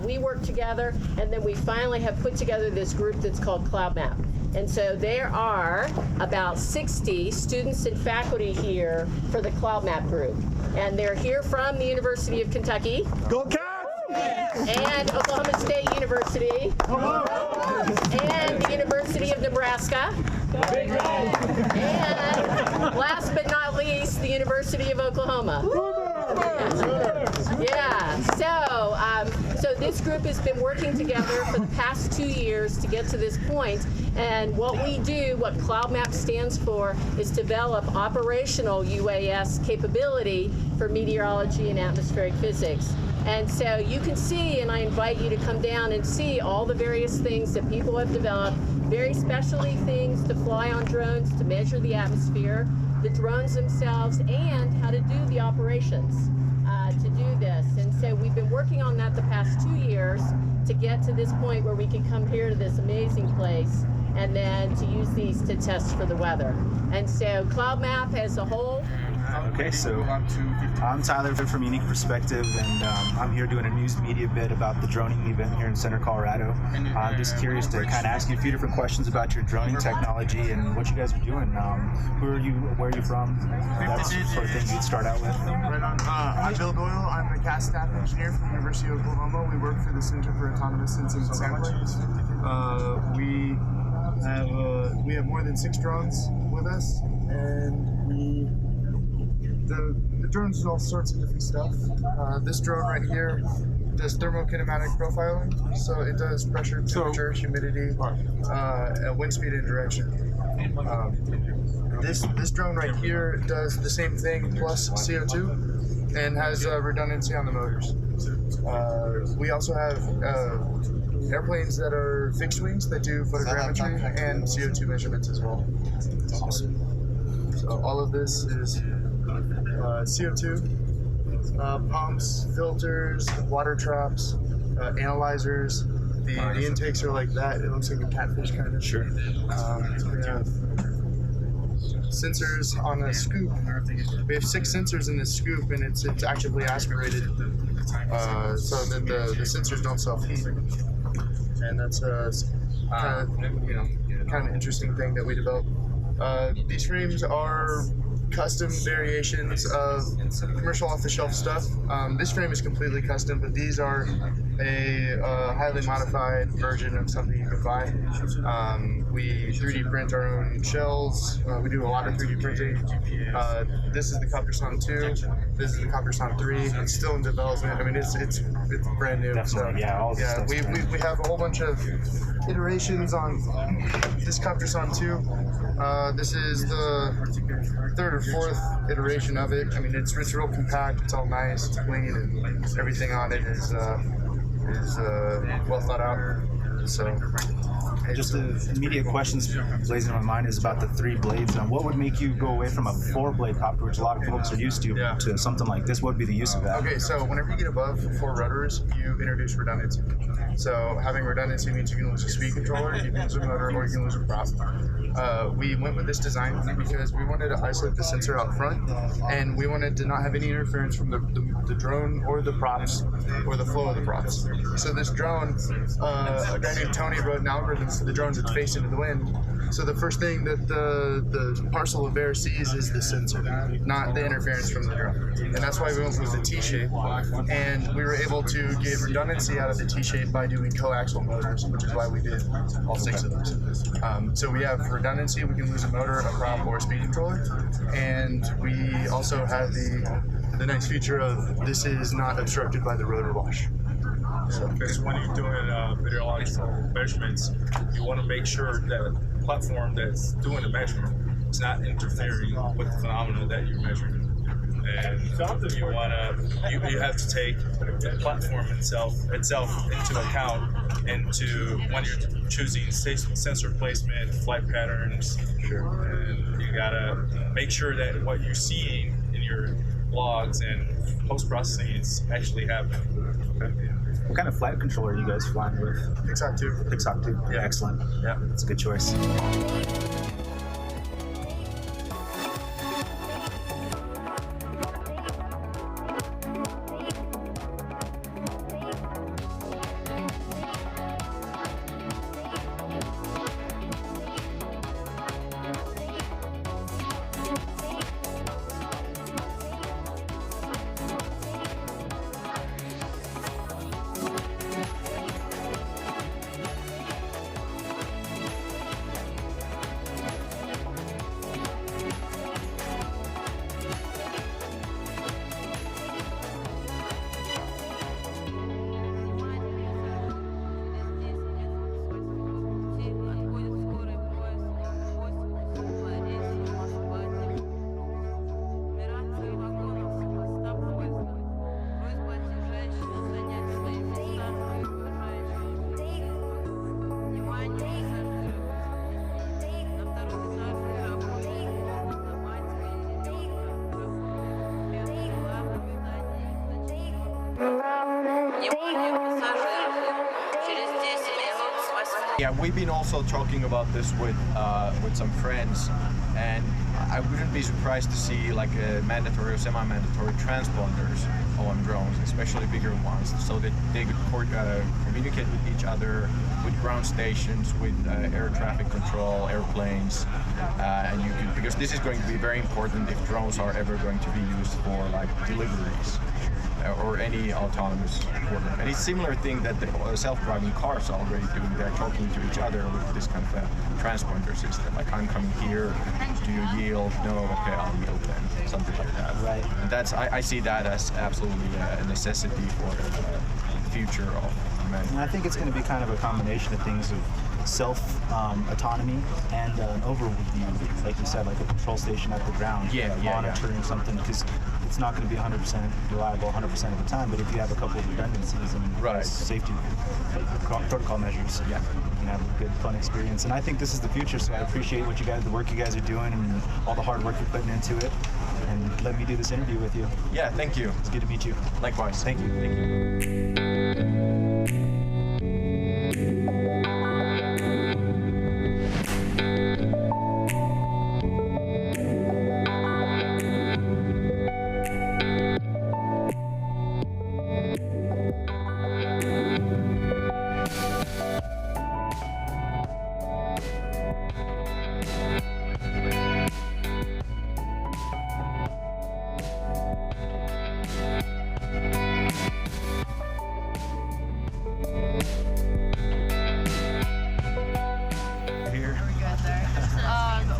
we work together, and then we finally have put together this group that's called Cloud Map. And so there are about 60 students and faculty here for the Cloud Map group. And they're here from the University of Kentucky. Go Cats! And Oklahoma State University. And the University of Nebraska. And last but not least, the University of Oklahoma. Yeah, so this group has been working together for the past 2 years to get to this point. And what we do, what Cloud Map stands for, is develop operational UAS capability for meteorology and atmospheric physics. And so you can see, and I invite you to come down and see all the various things that people have developed, very specialty things to fly on drones to measure the atmosphere, the drones themselves, and how to do the operations to do this. And so we've been working on that the past 2 years to get to this point where we can come here to this amazing place and then to use these to test for the weather. And so Cloud Map as a whole. Okay, so I'm Tyler from Unique Perspective, and I'm here doing a news media bit about the droning event here in Center, Colorado. I'm just curious to kind of ask you a few different questions about your droning technology and what you guys are doing. Who are you? Where are you from? That's the sort of thing you'd start out with. Right on. I'm Bill Doyle. I'm a CAS staff engineer from the University of Oklahoma. We work for the Center for Autonomous Sensing and Sampling. We have more than 6 drones with us, and the drones do all sorts of different stuff. This drone right here does thermokinematic profiling, so it does pressure, temperature, humidity, wind speed, and direction. This drone right here does the same thing plus CO2 and has redundancy on the motors. We also have airplanes that are fixed wings that do photogrammetry and CO2 measurements as well. Awesome. So all of this is CO2, pumps, filters, water traps, analyzers. The intakes are like that. It looks like a catfish kind of. Sure. We have sensors on a scoop. We have 6 sensors in this scoop, and it's actively aspirated, so that the sensors don't self-heat. And that's kind of interesting thing that we developed. These frames are custom variations of commercial off-the-shelf stuff. This frame is completely custom, but these are a highly modified version of something you can buy. We 3D print our own shells. We do a lot of 3D printing. This is the Copterson 2. This is the Copterson 3. It's still in development. I mean, it's brand new. Definitely, So, we have a whole bunch of iterations on this Copterson 2. This is the 3rd or 4th iteration of it. I mean, it's real compact. It's all nice, it's clean, and everything on it is well thought out. So. Just the immediate questions blazing in my mind is about the 3 blades. And what would make you go away from a 4-blade copter, which a lot of folks are used to something like this? What would be the use of that? Okay, so whenever you get above 4 rudders, you introduce redundancy. So having redundancy means you can lose a speed controller, you can lose a motor, or you can lose a prop. We went with this design because we wanted to isolate the sensor out front, and we wanted to not have any interference from the drone or the props or the flow of the props. So this drone, a guy named Tony wrote an algorithm for the drones that face into the wind. So the first thing that the parcel of air sees is the sensor, not the interference from the drone. And that's why we went with the T-shape. And we were able to get redundancy out of the T-shape by doing coaxial motors, which is why we did all 6 of those. So we have redundancy. We can lose a motor, a prop, or a speed controller. And we also have the nice feature of this is not obstructed by the rotor wash. Because when you're doing meteorological measurements, you want to make sure that the platform that's doing the measurement is not interfering with the phenomena that you're measuring. And you want to, you have to take the platform itself into account when you're choosing sensor placement, flight patterns. Sure. And you gotta make sure that what you're seeing in your logs and post-processing is actually happening. What kind of flight controller are you guys flying with? Pixoc 2. Pixoc 2. Yeah. Excellent. Yeah. That's a good choice. Yeah, we've been also talking about this with some friends, and I wouldn't be surprised to see like a mandatory or semi-mandatory transponders on drones, especially bigger ones, so that they could communicate with each other, with ground stations, with air traffic control, airplanes, and you could, because this is going to be very important if drones are ever going to be used for like deliveries or any autonomous work. And it's a similar thing that the self-driving cars are already doing. They're talking to each other with this kind of a transponder system. Like, I'm coming here, do you yield? No, okay, I'll yield then. Something like that. Right. And that's, I see that as absolutely a necessity for the future of humanity. And I think it's going to be kind of a combination of things of self-autonomy and an overview, like you said, like a control station at the ground, monitoring something, because it's not going to be 100% reliable 100% of the time, but if you have a couple of redundancies and safety protocol measures, you can have a good, fun experience. And I think this is the future, so I appreciate the work you guys are doing and all the hard work you're putting into it. And let me do this interview with you. Yeah, thank you. It's good to meet you. Likewise. Thank you. Thank you.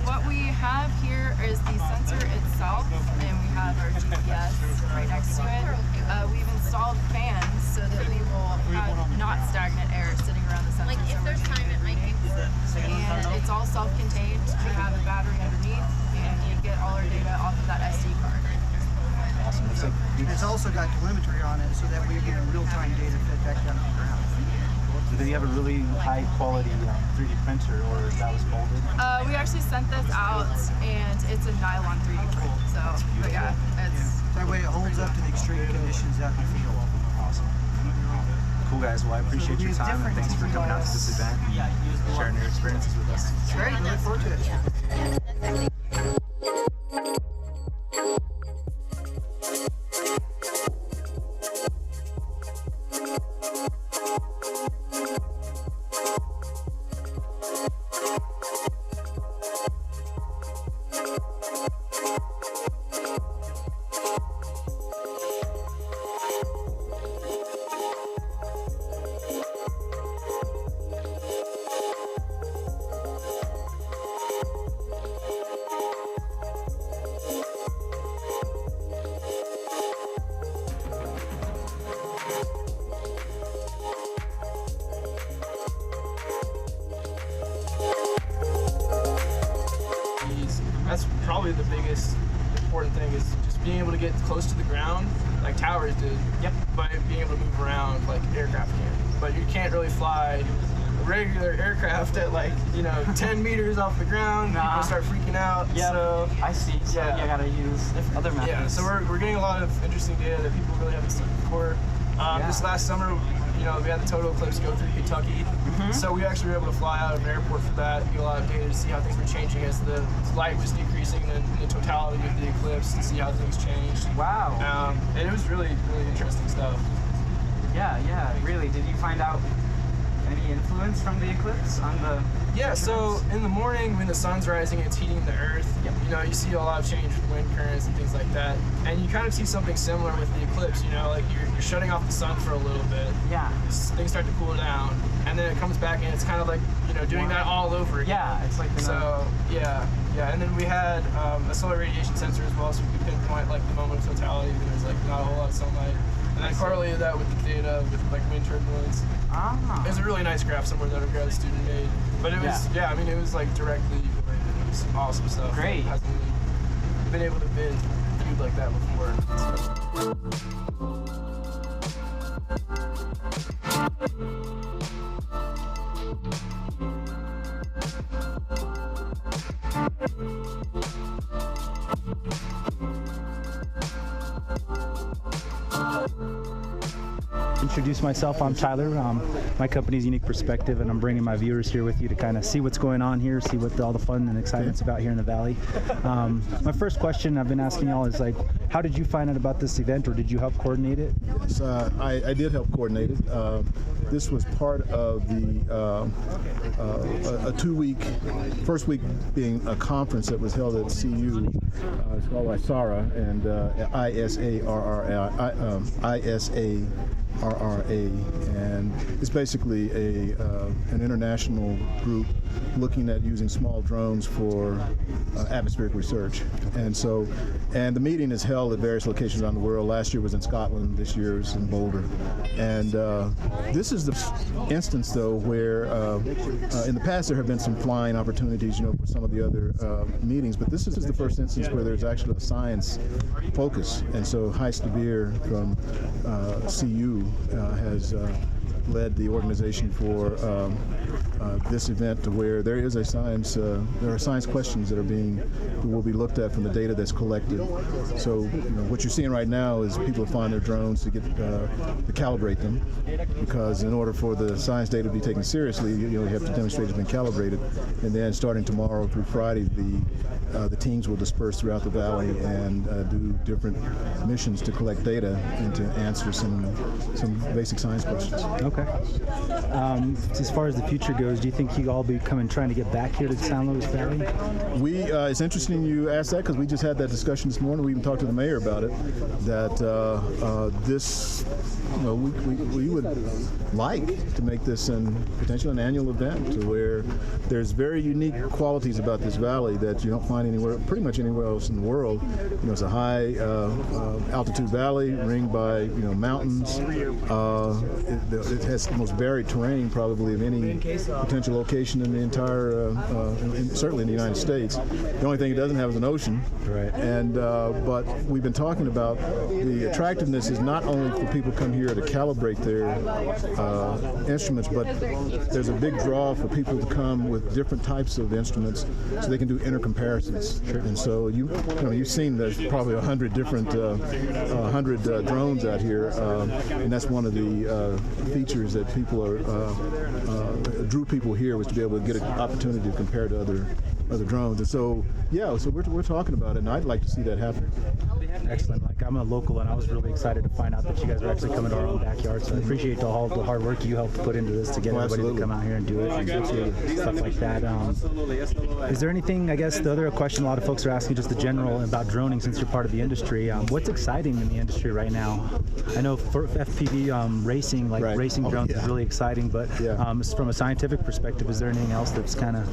What we have here is the sensor itself, and we have our GPS right next to it. We've installed fans so that we will have not stagnant air sitting around the sensor. Like if there's time, it might be. And it's all self-contained. We have a battery underneath, and we get all our data off of that SD card. Awesome. Looks like It's also got telemetry on it so that we're getting real-time data fed back down to the ground. do you have a really high quality 3D printer, or that was molded? We actually sent this out, and it's a nylon 3D print. So, but yeah, it's. That way it holds up to the extreme conditions out in the field. Awesome. Cool, guys. Well, I appreciate your time, and thanks for coming out to this event and sharing your experiences with us. Great, we look forward to it. That's probably the biggest important thing, is just being able to get close to the ground like towers did. Yep. But being able to move around like aircraft can. But you can't really fly a regular aircraft at 10 meters off the ground. People start freaking out. Yeah, So I see. So you gotta use other methods. yeah, so we're getting a lot of interesting data that people really haven't seen before. This last summer, we had the total eclipse go through Kentucky. So we actually were able to fly out of an airport for that, get a lot of data to see how things were changing as the light was decreasing in the totality of the eclipse, and see how things changed. Wow. And it was really, really interesting stuff. Yeah, really. Did you find out any influence from the eclipse on the Yeah, so in the morning when the sun's rising, it's heating the earth. You see a lot of change with wind currents and things like that. And you kind of see something similar with the eclipse, like you're shutting off the sun for a little bit. Yeah. Things start to cool down, and then it comes back and it's kind of like, doing that all over again. Yeah, it's like So, yeah. And then we had a solar radiation sensor as well, so we could pinpoint the moment of totality when there's not a whole lot of sunlight. And then correlated that with the data with wind turbulence. It was a really nice graph somewhere that a grad student made. But it was, it was directly related. It was some awesome stuff. Great. Hasn't really been able to be viewed like that before. introduce myself. I'm Tyler. My company's Unique Perspective, and I'm bringing my viewers here with you to kind of see what's going on here, see what all the fun and excitement's about here in the Valley. My first question I've been asking y'all is like, how did you find out about this event, or did you help coordinate it? Yes, I did help coordinate it. This was part of the a 2-week, first week being a conference that was held at CU. It's called ISARA, and ISARRA, and it's basically an international group looking at using small drones for atmospheric research. And the meeting is held at various locations around the world. Last year was in Scotland, this year is in Boulder. And this is the instance, though, where in the past there have been some flying opportunities, for some of the other meetings, but this is the first instance where there's actually a science focus. And so Heist de Beer from CU has led the organization for this event, to where there is a science, there are science questions that will be looked at from the data that's collected. So what you're seeing right now is people are flying their drones to calibrate them, because in order for the science data to be taken seriously, you have to demonstrate it's been calibrated. And then starting tomorrow through Friday, the teams will disperse throughout the valley and do different missions to collect data and to answer some basic science questions. Okay. As far as the future goes, do you think you all be trying to get back here to San Luis Valley? It's interesting you asked that, because we just had that discussion this morning. We even talked to the mayor about it, that we would like to make this potentially an annual event, to where there's very unique qualities about this valley that you don't find pretty much anywhere else in the world. It's a high altitude valley ringed by mountains. It has the most varied terrain probably of any potential location in the entire, certainly in the United States. The only thing it doesn't have is an ocean. Right. And but we've been talking about the attractiveness is not only for people to come here to calibrate their instruments, but there's a big draw for people to come with different types of instruments so they can do intercomparisons. And so you've seen there's probably 100 different 100 drones out here, and that's one of the features that drew people here, was to be able to get an opportunity to compare to other drones. And so we're talking about it, and I'd like to see that happen. Excellent. I'm a local, and I was really excited to find out that you guys are actually coming to our own backyard. So I appreciate all the hard work you helped put into this to get everybody to come out here and do it, and stuff like that. Is there anything, I guess the other question a lot of folks are asking, just the general about droning, since you're part of the industry, what's exciting in the industry right now? I know for FPV racing, racing drones is really exciting, but from a scientific perspective, is there anything else that's kind of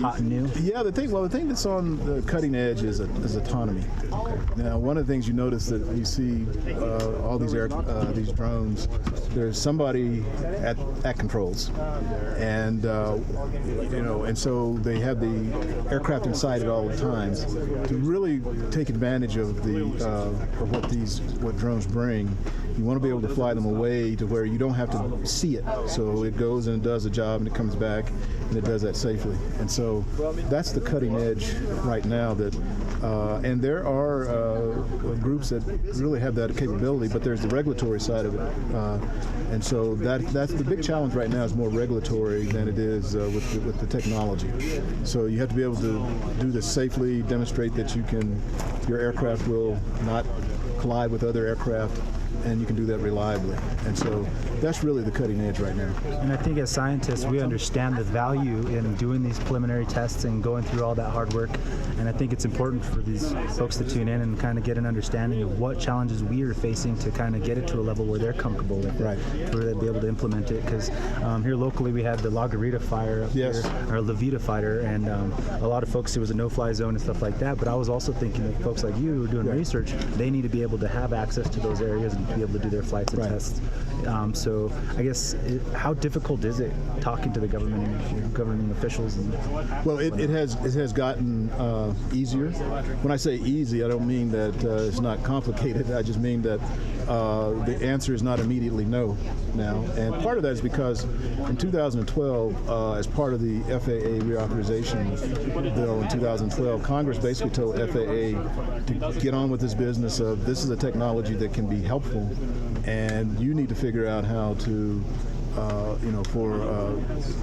hot and new? Yeah, the thing that's on the cutting edge is autonomy. Now, one of the things you notice that you see all these drones, there's somebody at controls, and and so they have the aircraft inside at all times. To really take advantage of what drones bring, you want to be able to fly them away to where you don't have to see it. So it goes and it does a job, and it comes back, and it does that safely. And so that's the cutting edge right now. And there are groups that really have that capability, but there's the regulatory side of it. And so that's the big challenge right now, is more regulatory than it is with the technology. So you have to be able to do this safely, demonstrate that your aircraft will not collide with other aircraft, and you can do that reliably. And so that's really the cutting edge right now. And I think as scientists, we understand the value in doing these preliminary tests and going through all that hard work. And I think it's important for these folks to tune in and kind of get an understanding of what challenges we are facing to kind of get it to a level where they're comfortable with it, where they'll be able to implement it. Because here locally we had the La Garita fire up here, or La Vida fighter, and a lot of folks, there was a no-fly zone and stuff like that. But I was also thinking that folks like you who are doing research, they need to be able to have access to those areas and be able to do their flights and tests. So I guess how difficult is it talking to the governing officials? Well, it has gotten easier. When I say easy, I don't mean that it's not complicated. I just mean that the answer is not immediately no now. And part of that is because in 2012, as part of the FAA reauthorization bill in 2012, Congress basically told FAA to get on with this business of this is a technology that can be helpful, and you need to figure out how to for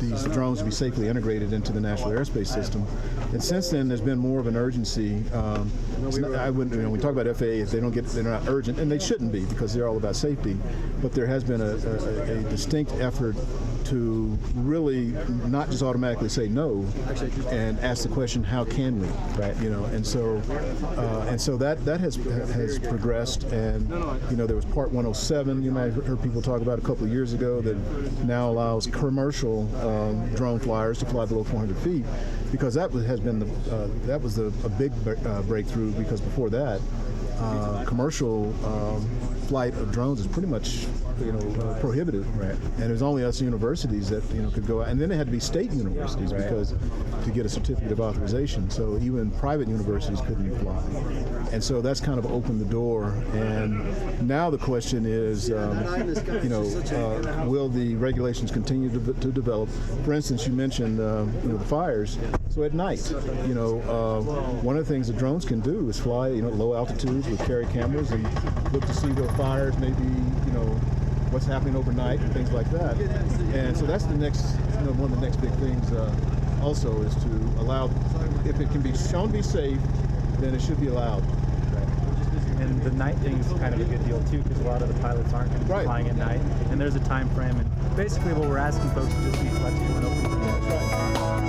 these drones to be safely integrated into the national airspace system. And since then, there's been more of an urgency. I wouldn't, when we talk about FAA, they're not urgent, and they shouldn't be because they're all about safety. But there has been a distinct effort to really not just automatically say no, and ask the question, how can we? Right. And so that has progressed. And there was Part 107. You might have heard people talk about a couple of years ago that now allows commercial drone flyers to fly below 400 feet, because that was a big breakthrough, because before that, commercial flight of drones is pretty much prohibited, right? And it was only us universities that could go out, and then it had to be state universities, right, because to get a certificate of authorization. So even private universities couldn't fly, and so that's kind of opened the door. And now the question is, will the regulations continue to develop? For instance, you mentioned the fires. So at night, one of the things the drones can do is fly, low altitudes with carry cameras and look to see where fires maybe, what's happening overnight and things like that. And so that's the next, one of the next big things also is to allow, if it can be shown to be safe, then it should be allowed. And the night thing is kind of a good deal too, because a lot of the pilots aren't going to be flying at night, and there's a time frame. And basically, what we're asking folks to just be flexible and open to that.